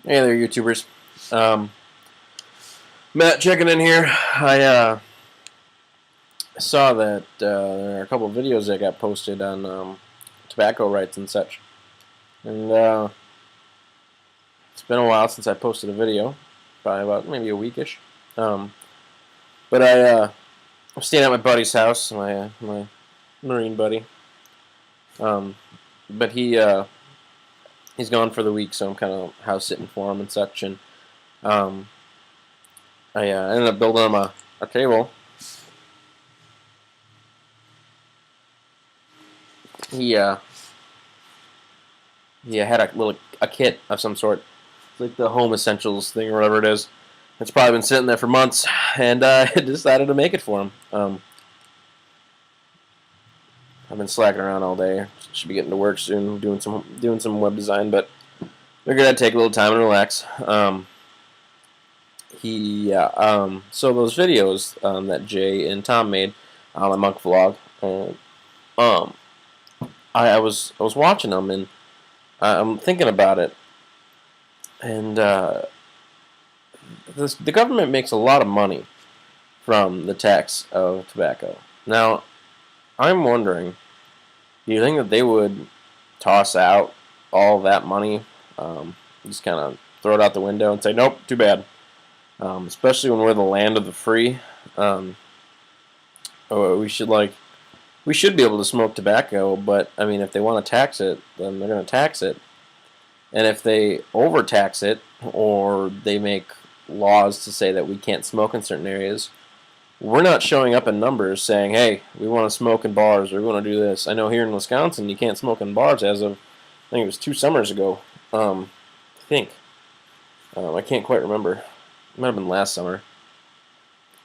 Hey there, YouTubers. Um, Matt checking in here. I saw that there are a couple of videos that got posted on tobacco rights and such. And it's been a while since I posted a video, probably about maybe a weekish. Um, but I'm staying at my buddy's house, my Marine buddy. Um, but he's gone for the week, so I'm kind of house sitting for him and such. And um, I ended up building him a table. He Yeah, I had a kit of some sort, like the home essentials thing or whatever it is. It's probably been sitting there for months, and I decided to make it for him. I've been slacking around all day. Should be getting to work soon, doing some web design, but figured I'd take a little time and relax. So those videos that Jay and Tom made on the Monk vlog, um, I was watching them and I'm thinking about it, and the government makes a lot of money from the tax of tobacco. Now, I'm wondering, do you think that they would toss out all that money, just kind of throw it out the window and say, nope, too bad? Especially when we're the land of the free. Um, we should be able to smoke tobacco, but I mean, if they want to tax it, then they're going to tax it. And if they overtax it, or they make laws to say that we can't smoke in certain areas, we're not showing up in numbers saying, hey, we want to smoke in bars, or we want to do this. I know here in Wisconsin you can't smoke in bars as of, I think it was 2 summers ago. I think. I can't quite remember. It might have been last summer.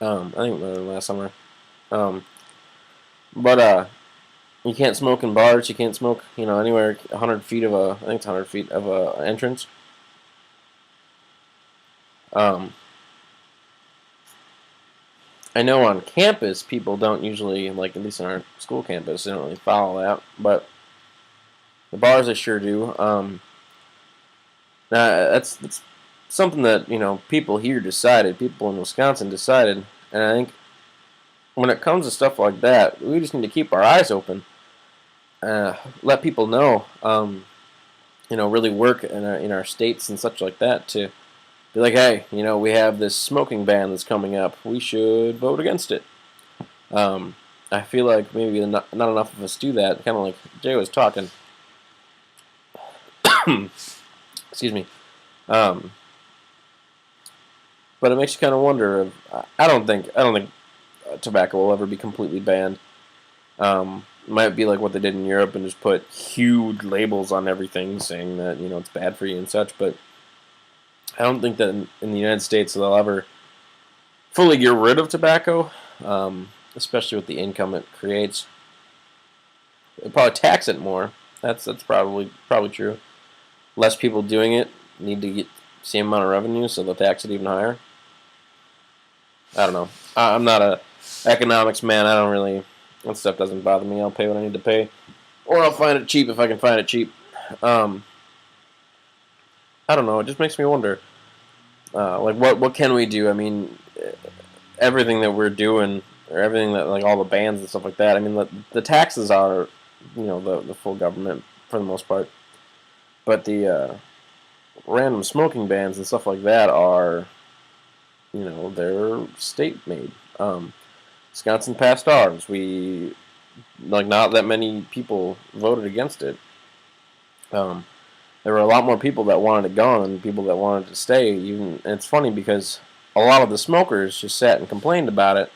I think it might have been last summer. Um, but you can't smoke in bars. You can't smoke, anywhere 100 feet of I think it's 100 feet of a entrance. Um, I know on campus people don't usually, like at least on our school campus, they don't really follow that, but the bars they sure do. That's something that people here decided, people in Wisconsin decided, and I think when it comes to stuff like that, we just need to keep our eyes open, let people know, really work in our states and such like that to be like, hey, we have this smoking ban that's coming up. We should vote against it. Um, I feel like maybe not enough of us do that. Kind of like Jay was talking. Excuse me. Um, but it makes you kind of wonder. I don't think tobacco will ever be completely banned. It might be like what they did in Europe and just put huge labels on everything saying that it's bad for you and such. But I don't think that in the United States they'll ever fully get rid of tobacco, especially with the income it creates. They'll probably tax it more. That's probably true. Less people doing it need to get the same amount of revenue, so they'll tax it even higher. I don't know. I'm not a economics man. I don't really. That stuff doesn't bother me. I'll pay what I need to pay, or I'll find it cheap if I can find it cheap. Um, I don't know. It just makes me wonder. Like what can we do? I mean, everything that we're doing, or everything that like all the bans and stuff like that. I mean, the taxes are, the full government for the most part, but the random smoking bans and stuff like that are, they're state made. Wisconsin passed ours. We not that many people voted against it. Um, there were a lot more people that wanted it gone than people that wanted to stay. Even and it's funny because a lot of the smokers just sat and complained about it.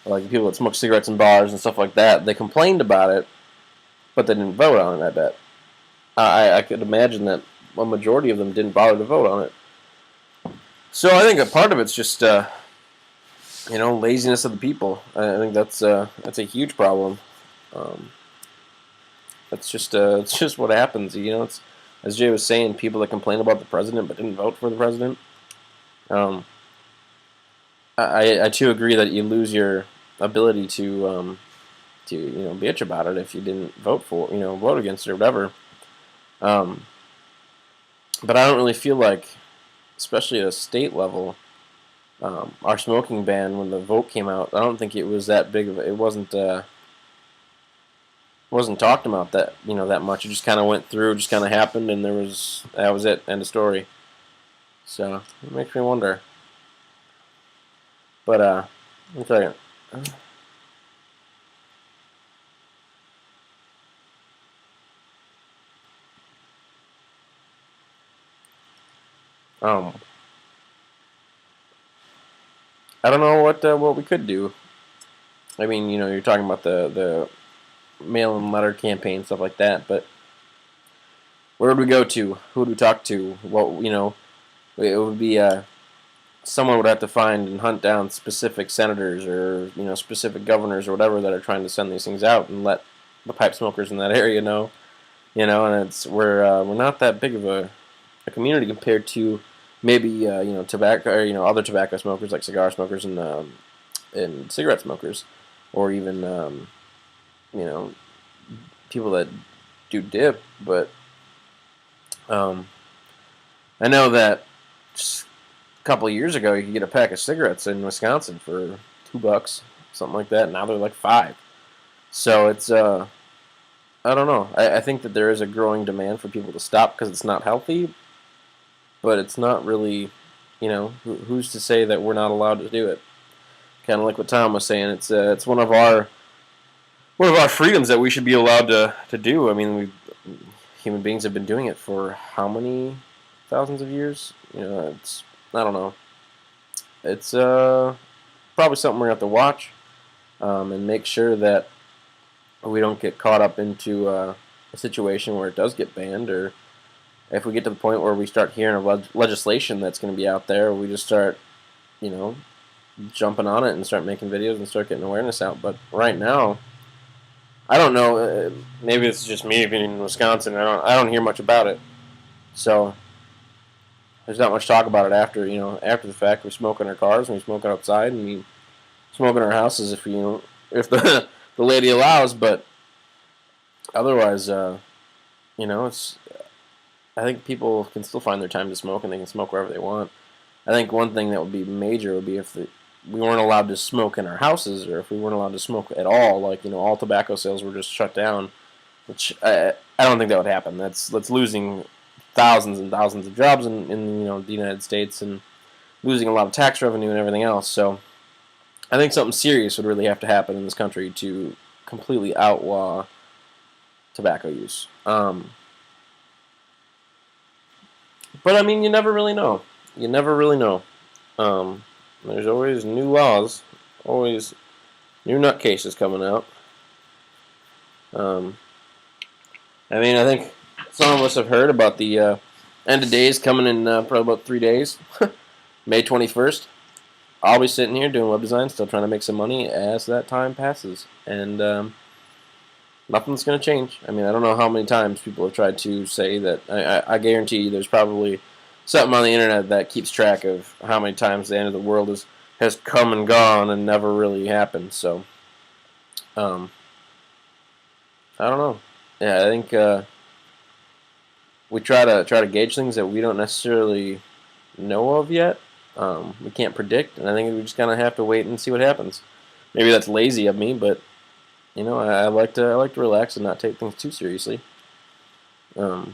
Like the people that smoke cigarettes in bars and stuff like that, they complained about it, but they didn't vote on it. I bet. I could imagine that a majority of them didn't bother to vote on it. So I think a part of it's just laziness of the people. I think that's a huge problem. Um, it's just what happens. It's as Jay was saying, people that complain about the president but didn't vote for the president. Um, I too agree that you lose your ability to bitch about it if you didn't vote against it or whatever. Um, But I don't really feel like, especially at a state level, our smoking ban when the vote came out, I don't think it was that big of a, it wasn't talked about that that much. It just kind of went through, just kind of happened, and that was it, end of story. So it makes me wonder. But one second. Um, I don't know what we could do. I mean, you're talking about the mail-in letter campaign, stuff like that, but where would we go to? Who would we talk to? What it would be someone would have to find and hunt down specific senators or specific governors or whatever that are trying to send these things out and let the pipe smokers in that area know. And we're not that big of a community compared to maybe tobacco or other tobacco smokers like cigar smokers and cigarette smokers, or even you know people that do dip. But I know that just a couple of years ago you could get a pack of cigarettes in Wisconsin for $2, something like that. Now they're like 5. So it's I don't know. I think that there is a growing demand for people to stop because it's not healthy, but it's not really, who's to say that we're not allowed to do it? Kind of like what Tom was saying. It's one of our freedoms that we should be allowed to do. I mean, human beings have been doing it for how many thousands of years? It's I don't know. It's probably something we're gonna have to watch and make sure that we don't get caught up into a situation where it does get banned, or if we get to the point where we start hearing of legislation that's going to be out there, we just start, you know, jumping on it and start making videos and start getting awareness out. But right now, I don't know. Maybe it's just me being in Wisconsin. I don't hear much about it. So there's not much talk about it after the fact. We smoke in our cars and we smoke outside and we smoke in our houses if the the lady allows. But otherwise, it's. I think people can still find their time to smoke and they can smoke wherever they want. I think one thing that would be major would be if we weren't allowed to smoke in our houses, or if we weren't allowed to smoke at all. Like all tobacco sales were just shut down, which I don't think that would happen. That's losing thousands and thousands of jobs in the United States, and losing a lot of tax revenue and everything else. So I think something serious would really have to happen in this country to completely outlaw tobacco use. But I mean, you never really know. You never really know. There's always new laws, always new nutcases coming out. I mean, I think some of us have heard about the end of days coming in probably about 3 days, May 21st. I'll be sitting here doing web design, still trying to make some money as that time passes, and nothing's going to change. I mean, I don't know how many times people have tried to say that. I guarantee you there's probably something on the internet that keeps track of how many times the end of the world has come and gone and never really happened. So, I don't know. Yeah, I think we try to gauge things that we don't necessarily know of yet. We can't predict, and I think we just kind of have to wait and see what happens. Maybe that's lazy of me, but I like to relax and not take things too seriously. But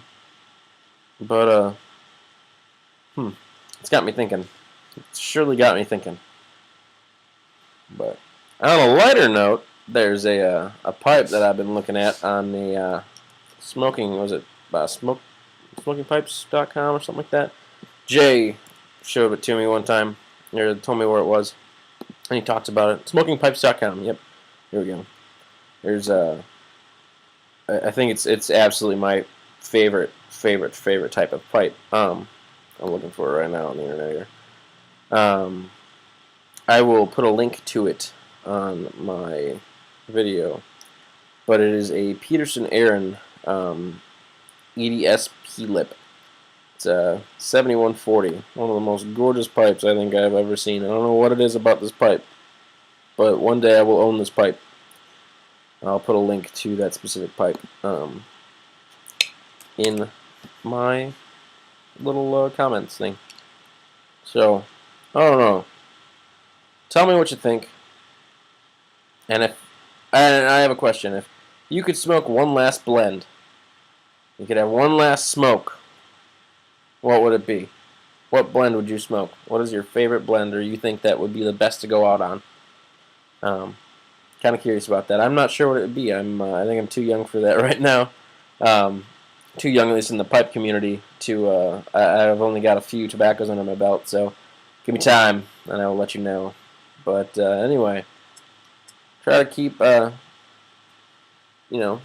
it's got me thinking. It's surely got me thinking. But on a lighter note, there's a pipe that I've been looking at on the smoking. Was it smokingpipes.com or something like that? Jay showed it to me one time, or told me where it was, and he talks about it. Smokingpipes.com. Yep, here we go. There's I think it's absolutely my favorite type of pipe. I'm looking for it right now on the internet here. I will put a link to it on my video, but it is a Peterson Aaron EDS P-lip. It's a 7140, one of the most gorgeous pipes I think I've ever seen. I don't know what it is about this pipe, but one day I will own this pipe. I'll put a link to that specific pipe in my little comments thing. So, I don't know. Tell me what you think. And I have a question. If you could smoke one last blend, you could have one last smoke, what would it be? What blend would you smoke? What is your favorite blend, or you think that would be the best to go out on? Um, kind of curious about that. I'm not sure what it would be. I think I'm too young for that right now. Um, too young, at least in the pipe community. I've only got a few tobaccos under my belt, so give me time, and I will let you know. But anyway, try to keep you know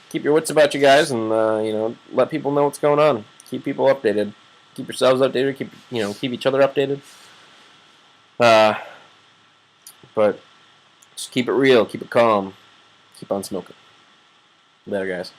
keep your wits about you guys, and let people know what's going on. Keep people updated. Keep yourselves updated. Keep each other updated. Uh, but just keep it real. Keep it calm. Keep on smoking. Later, guys.